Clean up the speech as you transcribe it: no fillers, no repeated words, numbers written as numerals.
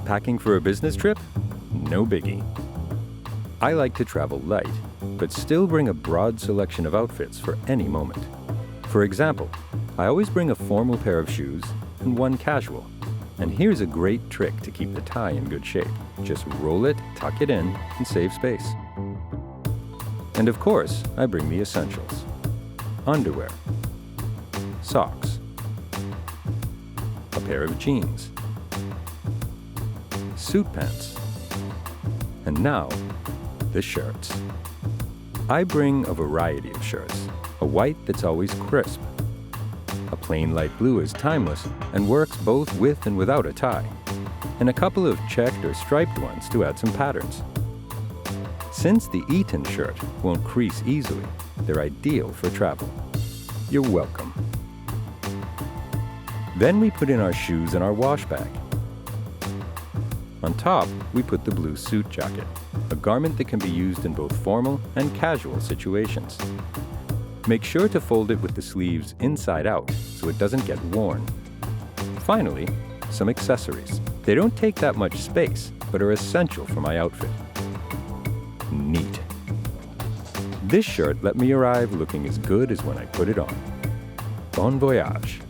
Packing for a business trip? No biggie. I like to travel light, but still bring a broad selection of outfits for any moment. For example, I always bring a formal pair of shoes and one casual. And here's a great trick to keep the tie in good shape. Just roll it, tuck it in, and save space. And of course, I bring the essentials. Underwear, socks, a pair of jeans, suit pants, and now, the shirts. I bring a variety of shirts. A white that's always crisp. A plain light blue is timeless and works both with and without a tie. And a couple of checked or striped ones to add some patterns. Since the Eton shirt won't crease easily, they're ideal for travel. You're welcome. Then we put in our shoes in our wash bag. On top, we put the blue suit jacket, a garment that can be used in both formal and casual situations. Make sure to fold it with the sleeves inside out so it doesn't get worn. Finally, some accessories. They don't take that much space, but are essential for my outfit. Neat. This shirt let me arrive looking as good as when I put it on. Bon voyage.